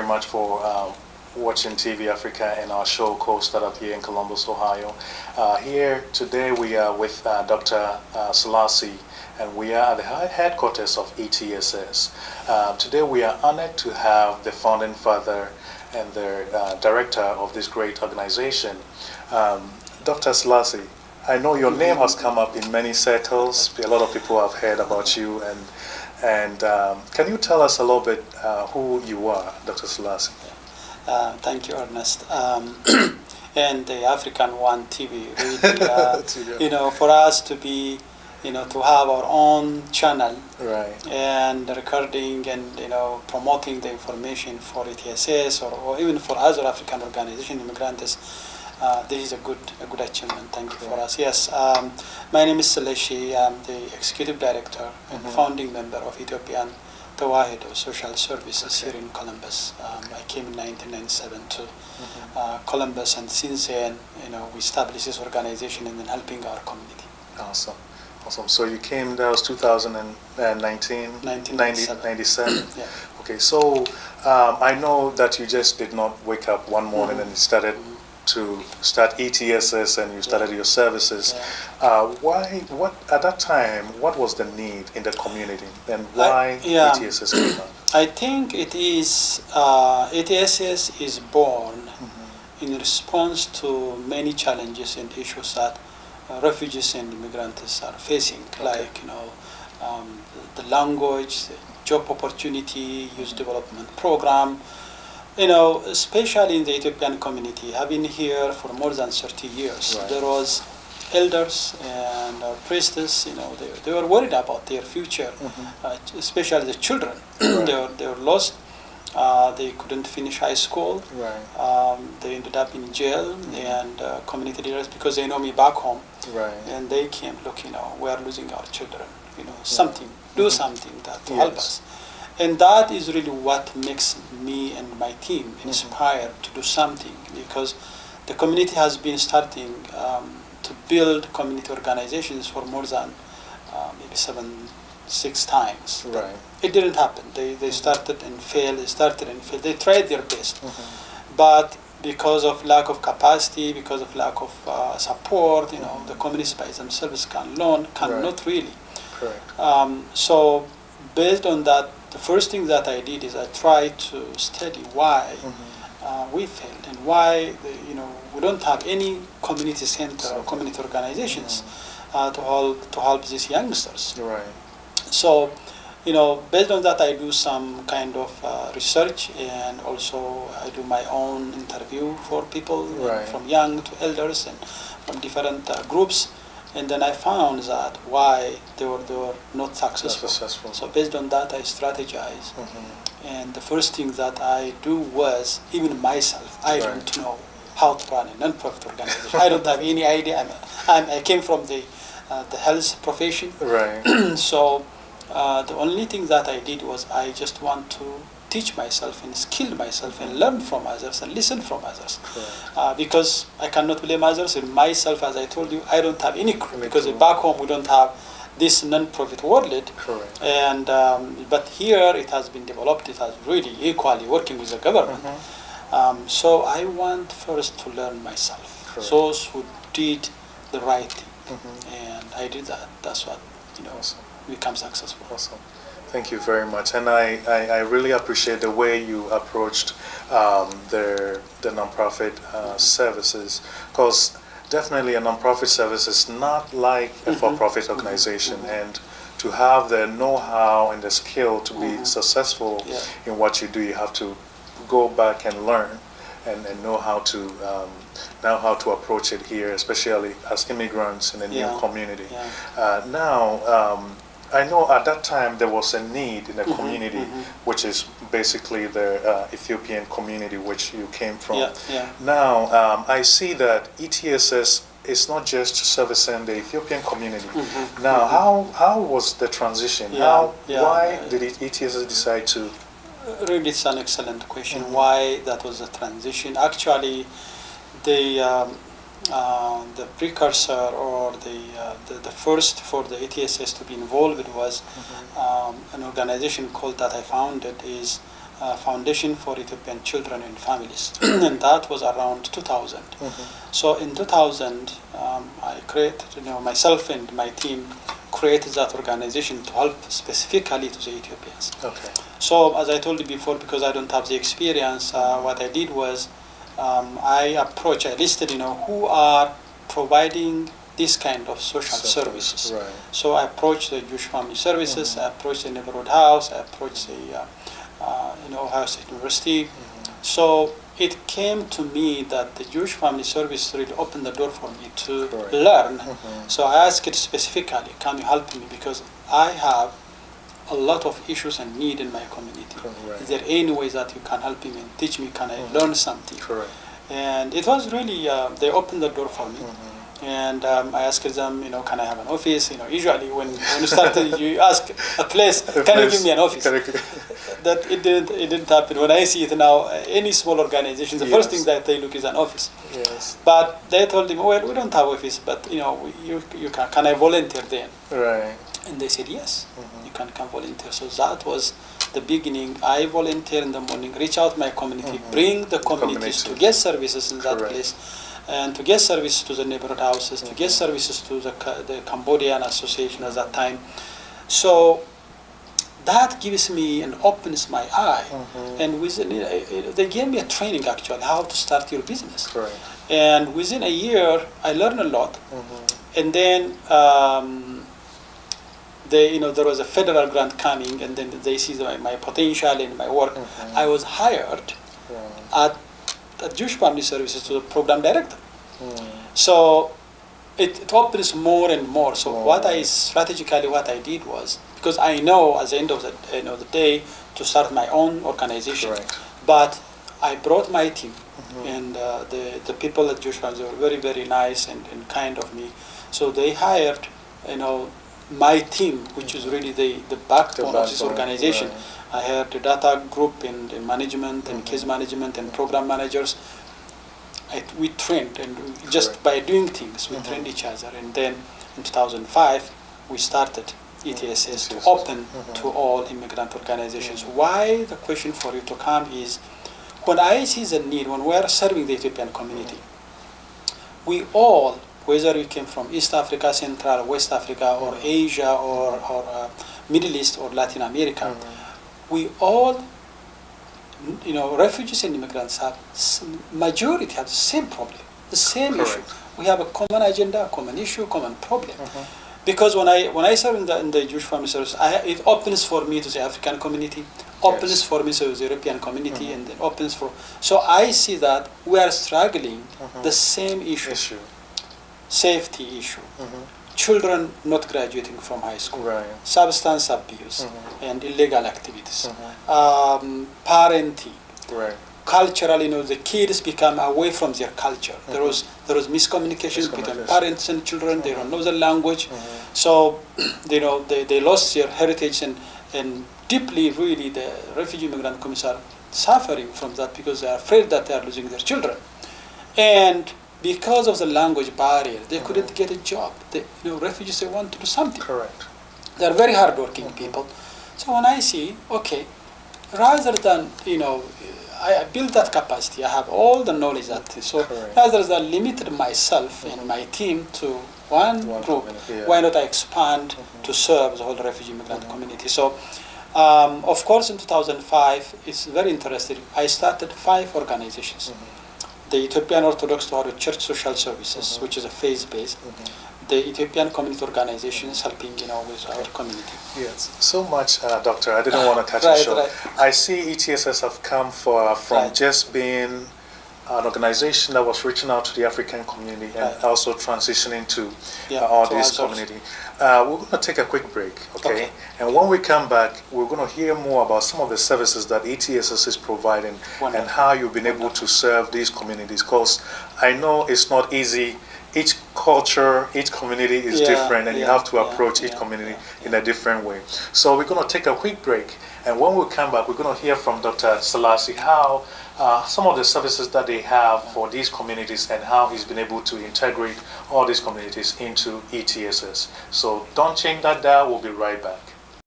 much for watching TV Africa and our show co-startup here in Columbus, Ohio. Here today we are with Dr. Seleshi, and we are at the headquarters of ETSS. Today we are honored to have the founding father and the director of this great organization. Dr. Seleshi, I know your name has come up in many circles. A lot of people have heard about you, and can you tell us a little bit who you are, Dr. Seleshi? Thank you, Ernest. And the African One TV, really, for us to be, to have our own channel, right, and recording and promoting the information for ETSS or even for other African organizations, immigrants. This is a good achievement. Thank you for us. Yes, my name is Seleshi. I'm the executive director and founding member of Ethiopian Tewahedo Social Services here in Columbus. I came in 1997 to Columbus, and since then, we established this organization and then helping our community. Awesome. So you came, that was 2019? 1997. Yeah. Okay, so I know that you just did not wake up one morning and started to start ETSS and you started your services. What at that time, what was the need in the community and why ETSS came up? I think it is, ETSS is born in response to many challenges and issues that refugees and immigrants are facing, like the language, the job opportunity, youth development program. Especially in the Ethiopian community, I've been here for more than 30 years. Right. There was elders and our priestess, they were worried about their future, especially the children. Right. They were lost. They couldn't finish high school. Right. They ended up in jail and community leaders, because they know me back home. Right. And they came, look, we are losing our children. Something, do something that to help us. And that is really what makes me and my team inspired to do something, because the community has been starting to build community organizations for more than maybe 6 times. Right. It didn't happen. They started and failed, They tried their best. But because of lack of capacity, because of lack of support, the communities by themselves cannot really. Correct. So based on that, the first thing that I did is I tried to study why we failed and why we don't have any community center or community organizations to help these youngsters. Right. So, based on that, I do some kind of research, and also I do my own interview for people, from young to elders and from different groups. And then I found that why they were not successful. So based on that, I strategize. And the first thing that I do was, even myself, I don't know how to run a non-profit organization. I don't have any idea. I came from the health profession. Right. So the only thing that I did was I just want to teach myself and skill myself and learn from others and listen from others, because I cannot blame others, and myself, as I told you, I don't have any clue, because back home we don't have this non-profit world. Correct. And but here it has been developed. It has really equally working with the government. So I want first to learn myself. Correct. Those who did the right thing, and I did that. That's what Awesome. become successful. Awesome. Thank you very much, and I really appreciate the way you approached the nonprofit services, because definitely a nonprofit service is not like a for-profit organization, and to have the know-how and the skill to be successful in what you do, you have to go back and learn and know how to approach it here, especially as immigrants in a new community. I know at that time there was a need in the community, which is basically the Ethiopian community which you came from. Now, I see that ETSS is not just servicing the Ethiopian community. Now, how was the transition? Why did ETSS decide to? Really, it's an excellent question. Why that was a transition? Actually, the precursor or the first for the ETSS to be involved was an organization called that I founded is Foundation for Ethiopian Children and Families, and that was around 2000. So in 2000, I created, myself and my team created that organization to help specifically to the Ethiopians. Okay. So as I told you before, because I don't have the experience, what I did was I listed, who are providing this kind of social services. Right. So I approached the Jewish Family Services, I approached the Neighborhood House, I approached the Ohio State University. So it came to me that the Jewish Family Service really opened the door for me to learn. So I asked it specifically, can you help me? Because I have a lot of issues and need in my community. Is there any way that you can help me and teach me? Can I learn something? And it was really, they opened the door for me. And I asked them, can I have an office? Usually when you start, you ask a place, can you give me an office? That it didn't happen. When I see it now, any small organization, the first thing that they look is an office. Yes. But they told me, well, we don't have office, but you can I volunteer then? Right. And they said yes, you can come volunteer. So that was the beginning. I volunteer in the morning, reach out my community, bring the communities to get services in that place. And to get services to the neighborhood houses, to get services to the Cambodian Association at that time. So that gives me and opens my eye. And they gave me a training actually, how to start your business. And within a year, I learned a lot. And then there was a federal grant coming, and then they see my potential in my work. I was hired at Jewish Family Services to the program director. So it opens more and more. So what I did was, because I know at the end of the day to start my own organization, but I brought my team, and the people at Jewish Family were very, very nice and kind of me. So they hired, my team, which is really the backbone of this organization. I had the data group and management and case management and program managers. We trained, and just by doing things, we trained each other. And then in 2005, we started ETSS to open to all immigrant organizations. Why the question for you to come is, when I see the need, when we are serving the Ethiopian community, we all, whether you came from East Africa, Central, West Africa, or Asia, or Middle East, or Latin America, we all, refugees and immigrants majority have the same problem, the same issue. We have a common agenda, common issue, common problem. Because when I serve in the Jewish Family Service, it opens for me to the African community, opens for me to the European community, and then opens for. So I see that we are struggling the same issue. Safety issue. Children not graduating from high school, substance abuse, and illegal activities, parenting, culturally, the kids become away from their culture. There was miscommunication between parents and children. They don't know the language, so they lost their heritage, and deeply, really, the refugee immigrant communities are suffering from that because they are afraid that they are losing their children, and because of the language barrier, they couldn't get a job. Refugees, they want to do something. They are very hardworking people. So when I see, okay, rather than, I build that capacity, I have all the knowledge rather than limited myself and my team to one group, why not I expand to serve the whole refugee immigrant community? So, of course, in 2005, it's very interesting. I started 5 organizations. The Ethiopian Orthodox Tewahedo Church Social Services, which is a faith-based, the Ethiopian community organizations helping, with our community. Yes, so much, Doctor. I didn't want to cut you short. I see ETSS have come from just being an organization that was reaching out to the African community and also transitioning to all these community. We're going to take a quick break, okay? And when we come back, we're going to hear more about some of the services that ETSS is providing and how you've been able to serve these communities. Because I know it's not easy. Each culture, each community is different, and you have to approach each community in a different way. So we're going to take a quick break, and when we come back, we're going to hear from Dr. Seleshi how some of the services that they have for these communities and how he's been able to integrate all these communities into ETSS. So don't change that dial. We'll be right back.